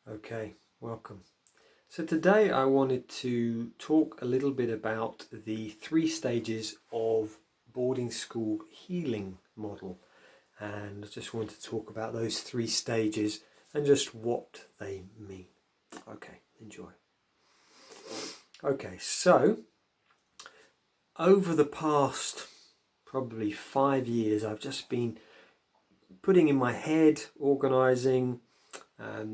Okay, welcome. So today I wanted to talk a little bit about the 3 stages of boarding school healing model, and I just want to talk about those 3 stages and just what they mean. Okay, enjoy. Okay, so over the past probably 5 years I've just been putting in my head, organising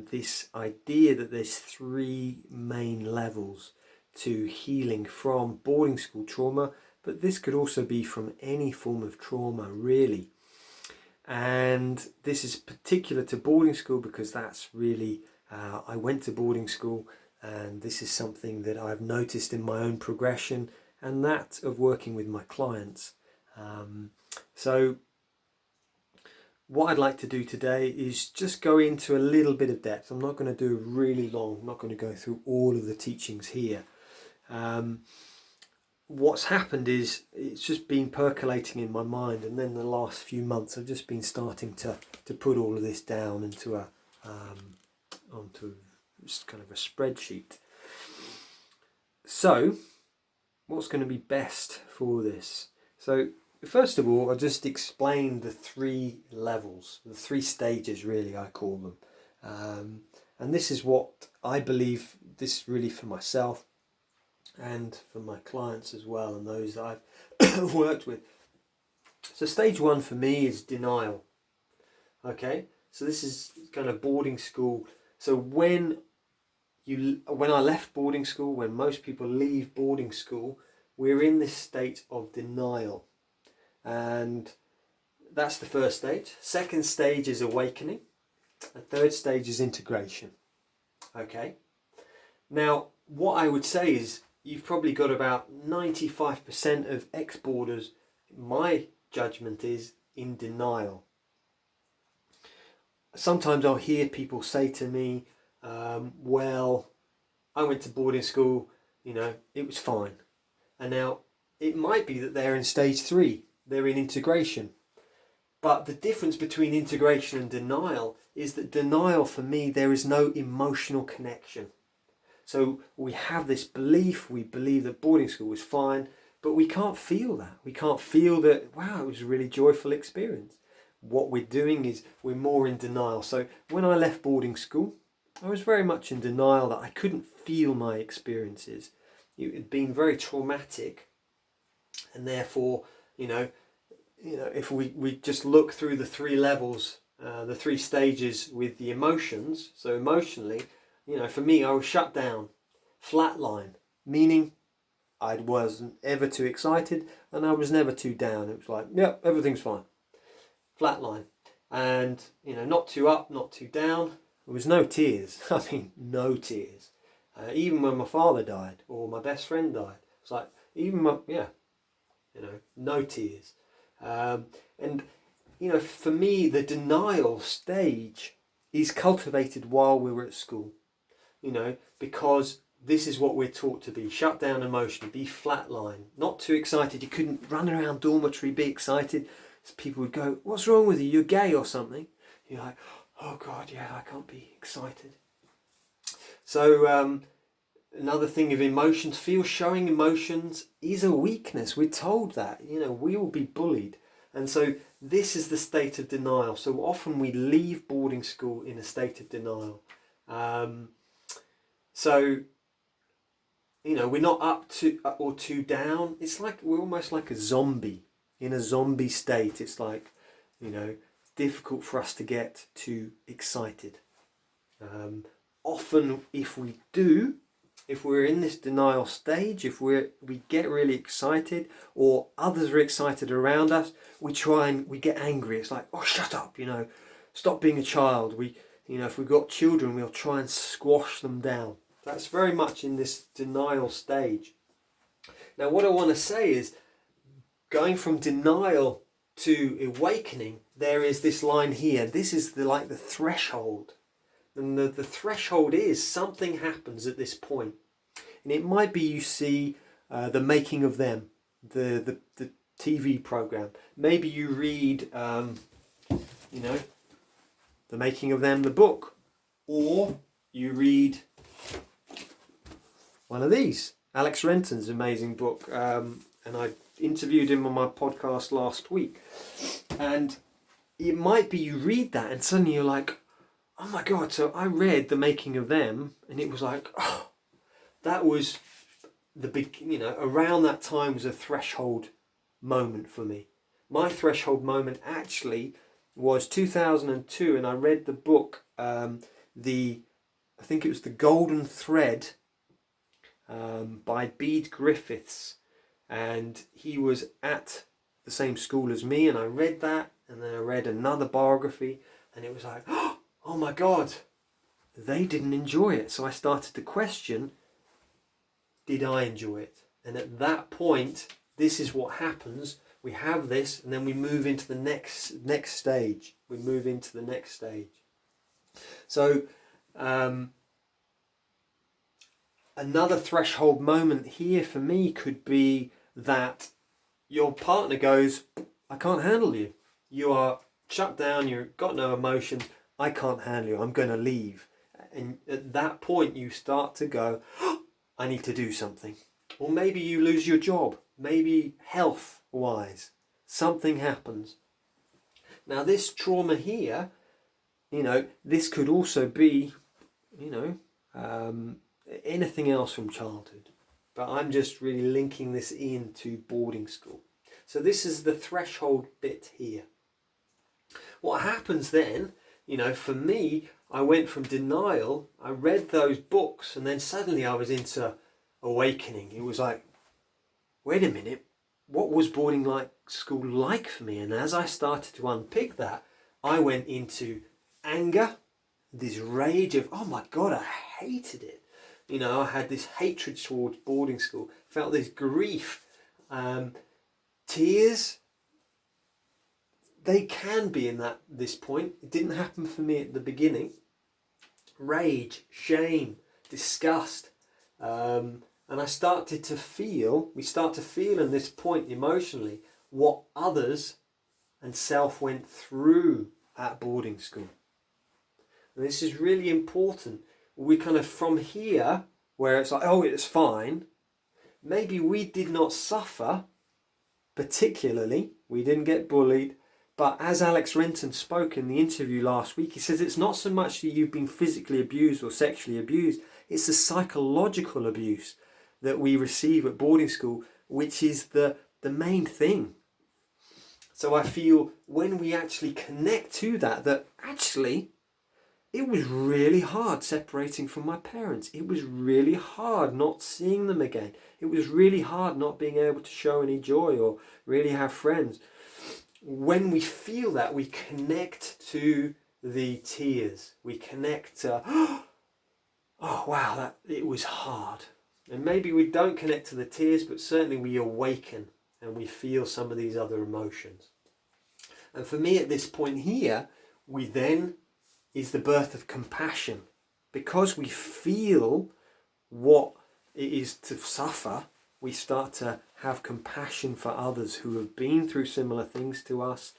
this idea that there's 3 main levels to healing from boarding school trauma, but this could also be from any form of trauma really. And this is particular to boarding school because that's really, I went to boarding school, and this is something that I've noticed in my own progression and that of working with my clients. So what I'd like to do today is just go into a little bit of depth. I'm not going to do really long, I'm not going to go through all of the teachings here. What's happened is it's just been percolating in my mind, and then the last few months I've just been starting to put all of this down into onto just kind of a spreadsheet. So what's going to be best for this? So first of all, I'll just explain the 3 levels, the 3 stages really I call them. And this is what I believe, this really for myself and for my clients as well, and those that I've worked with. So stage 1 for me is denial. Okay, so this is kind of boarding school. So when I left boarding school, when most people leave boarding school, we're in this state of denial. And that's the first stage. Second stage is awakening. The third stage is integration. Okay. Now, what I would say is you've probably got about 95% of ex-boarders, my judgment is, in denial. Sometimes I'll hear people say to me, well, I went to boarding school, it was fine. And now it might be that they're in stage 3. They're in integration. But the difference between integration and denial is that denial, for me, there is no emotional connection. So we have this belief, we believe that boarding school was fine, but we can't feel that. We can't feel that, wow, it was a really joyful experience. What we're doing is we're more in denial. So when I left boarding school, I was very much in denial that I couldn't feel my experiences. It had been very traumatic, and therefore, if we just look through the 3 levels, the 3 stages with the emotions, so emotionally, for me, I was shut down, flatline, meaning I wasn't ever too excited and I was never too down. It was like, yep, everything's fine. Flatline. And, not too up, not too down. There was no tears. I mean, no tears. Even when my father died or my best friend died, it's like, no tears. And for me, the denial stage is cultivated while we were at school, because this is what we're taught to be: shut down emotion, be flatline, not too excited. You couldn't run around dormitory, be excited. So people would go, what's wrong with you? You're gay or something? You're like, oh God, yeah, I can't be excited. So another thing of emotions, showing emotions is a weakness. We're told that, we will be bullied. And so this is the state of denial. So often we leave boarding school in a state of denial. We're not up to or too down. It's like we're almost like a zombie, in a zombie state. It's like, difficult for us to get too excited. Often if we're in this denial stage, if we get really excited or others are excited around us, we get angry. It's like, oh, shut up, stop being a child. If we've got children, we'll try and squash them down. That's very much in this denial stage. Now, what I want to say is, going from denial to awakening, there is this line here. This is the threshold. And the threshold is something happens at this point. And it might be you see The Making of Them, the TV program. Maybe you read, The Making of Them, the book. Or you read one of these, Alex Renton's amazing book, and I interviewed him on my podcast last week. And it might be you read that and suddenly you're like, oh my God, so I read The Making of Them, and it was like, oh, that was the big, around that time was a threshold moment for me. My threshold moment actually was 2002, and I read the book, I think it was The Golden Thread, by Bede Griffiths, and he was at the same school as me, and I read that, and then I read another biography, and it was like, oh my God, they didn't enjoy it. So I started to question, did I enjoy it? And at that point, this is what happens. We have this, and then we move into the next stage. We move into the next stage. So another threshold moment here for me could be that your partner goes, I can't handle you. You are shut down, you've got no emotions, I can't handle you, I'm going to leave. And at that point you start to go, I need to do something. Or maybe you lose your job, maybe health-wise, something happens. Now this trauma here, this could also be, anything else from childhood. But I'm just really linking this into boarding school. So this is the threshold bit here. What happens then, for me, I went from denial, I read those books, and then suddenly I was into awakening. It was like, wait a minute, what was boarding school like for me? And as I started to unpick that, I went into anger, this rage of, oh my God, I hated it. I had this hatred towards boarding school, felt this grief, tears. They can be in this point. It didn't happen for me at the beginning. Rage, shame, disgust. And we start to feel in this point emotionally what others and self went through at boarding school. And this is really important. We kind of, from here, where it's like, oh, it's fine, maybe we did not suffer particularly, we didn't get bullied, but as Alex Renton spoke in the interview last week, he says it's not so much that you've been physically abused or sexually abused, it's the psychological abuse that we receive at boarding school, which is the main thing. So I feel when we actually connect to that actually, it was really hard separating from my parents. It was really hard not seeing them again. It was really hard not being able to show any joy or really have friends. When we feel that, we connect to the tears. We connect to, oh wow, it was hard. And maybe we don't connect to the tears, but certainly we awaken and we feel some of these other emotions. And for me at this point here, we then is the birth of compassion. Because we feel what it is to suffer, we start to have compassion for others who have been through similar things to us,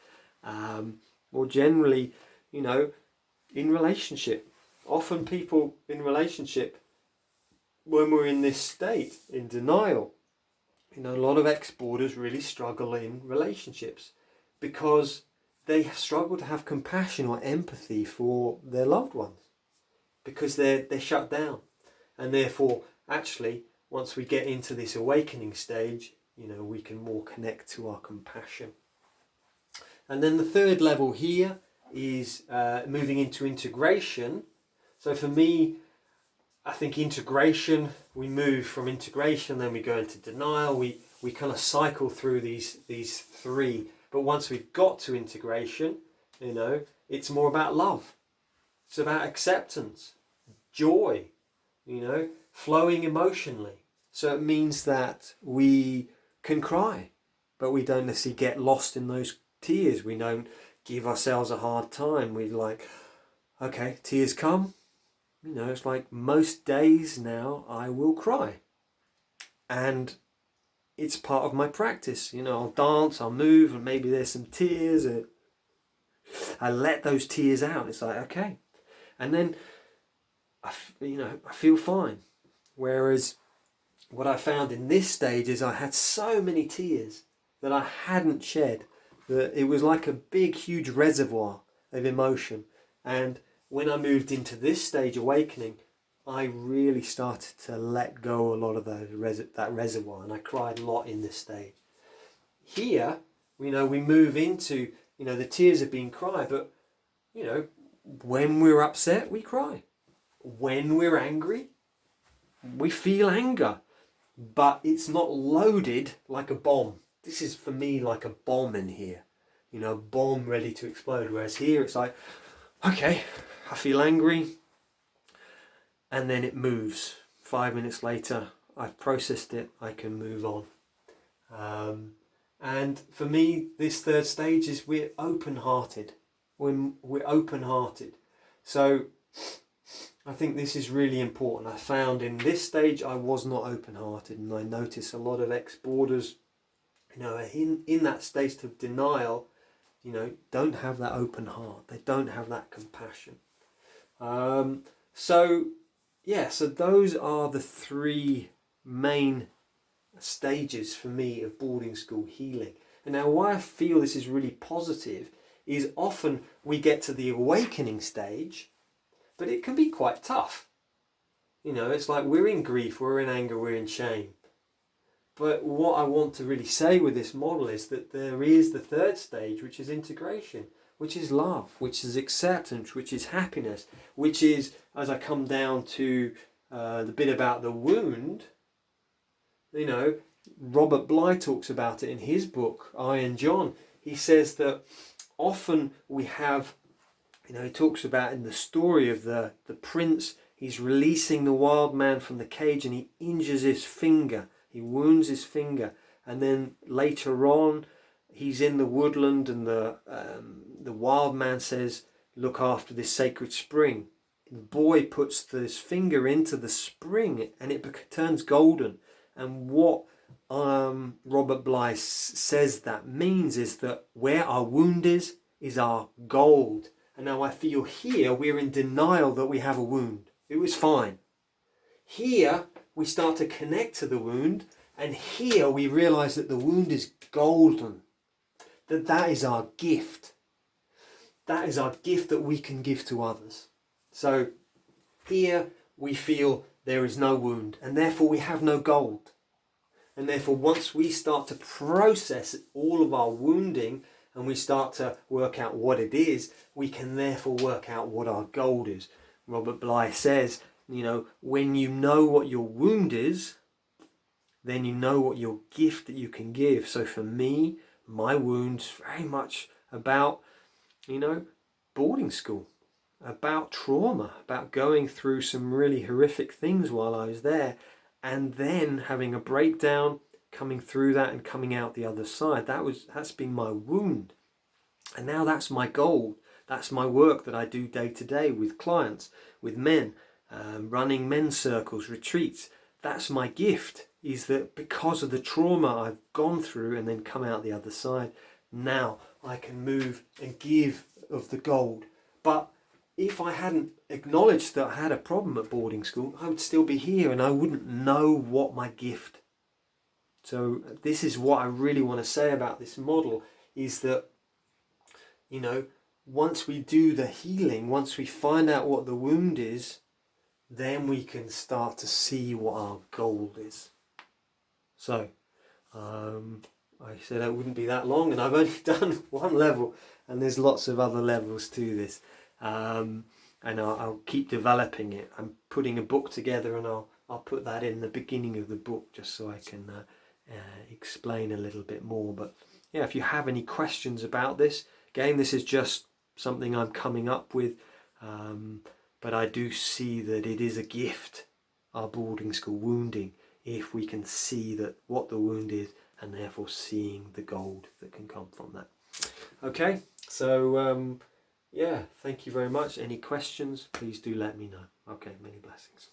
or generally, in relationship. Often people in relationship, when we're in this state, in denial, a lot of ex-boarders really struggle in relationships because they struggle to have compassion or empathy for their loved ones because they're shut down. And therefore, actually, once we get into this awakening stage, we can more connect to our compassion. And then the third level here is moving into integration. So for me, I think integration, we move from integration, then we go into denial. We kind of cycle through these three. But once we've got to integration, it's more about love. It's about acceptance, joy, flowing emotionally. So it means that we can cry, but we don't necessarily get lost in those tears. We don't give ourselves a hard time. We're like, okay, tears come. It's like most days now I will cry. And it's part of my practice. I'll dance, I'll move, and maybe there's some tears. And I let those tears out. It's like, okay. And then I feel fine. Whereas what I found in this stage is I had so many tears that I hadn't shed, that it was like a big, huge reservoir of emotion. And when I moved into this stage, awakening, I really started to let go a lot of that reservoir, and I cried a lot in this stage. Here, we move into, the tears have been cried, but, when we're upset, we cry. When we're angry, we feel anger. But it's not loaded like a bomb. This is for me like a bomb in here. A bomb ready to explode. Whereas here it's like, okay, I feel angry, and then it moves. 5 minutes later, I've processed it, I can move on. And for me, this third stage is we're open-hearted. When we're open-hearted. So I think this is really important. I found in this stage I was not open-hearted, and I notice a lot of ex-boarders, in that state of denial, don't have that open heart. They don't have that compassion. So those are the three main stages for me of boarding school healing. And now why I feel this is really positive is often we get to the awakening stage, but it can be quite tough. It's like we're in grief, we're in anger, we're in shame. But what I want to really say with this model is that there is the third stage, which is integration, which is love, which is acceptance, which is happiness, which is, as I come down to the bit about the wound, Robert Bly talks about it in his book, Iron John. He says that often we have, he talks about in the story of the prince, he's releasing the wild man from the cage and he injures his finger. He wounds his finger, and then later on, he's in the woodland, and the wild man says, "Look after this sacred spring." The boy puts his finger into the spring, and it turns golden. And what Robert Bly says that means is that where our wound is our gold. And now I feel here we're in denial that we have a wound. It was fine. Here we start to connect to the wound, and here we realize that the wound is golden, that is our gift. That is our gift that we can give to others. So here we feel there is no wound, and therefore we have no gold. And therefore once we start to process all of our wounding and we start to work out what it is, we can therefore work out what our gold is. Robert Bly says, when you know what your wound is, then you know what your gift that you can give. So for me, my wound's very much about, boarding school, about trauma, about going through some really horrific things while I was there, and then having a breakdown, coming through that and coming out the other side. That's been my wound. And now that's my gold. That's my work that I do day to day with clients, with men, running men's circles, retreats. That's my gift, is that because of the trauma I've gone through and then come out the other side, now I can move and give of the gold. But if I hadn't acknowledged that I had a problem at boarding school, I would still be here and I wouldn't know what my gift. So this is what I really want to say about this model, is that, once we do the healing, once we find out what the wound is, then we can start to see what our goal is. So, I said it wouldn't be that long, and I've only done one level, and there's lots of other levels to this. And I'll keep developing it. I'm putting a book together, and I'll put that in the beginning of the book just so I can explain a little bit more. But yeah, if you have any questions about this, again, this is just something I'm coming up with. But I do see that it is a gift, our boarding school wounding, if we can see that what the wound is, and therefore seeing the gold that can come from that. Okay, so yeah, thank you very much. Any questions, please do let me know. Okay, many blessings.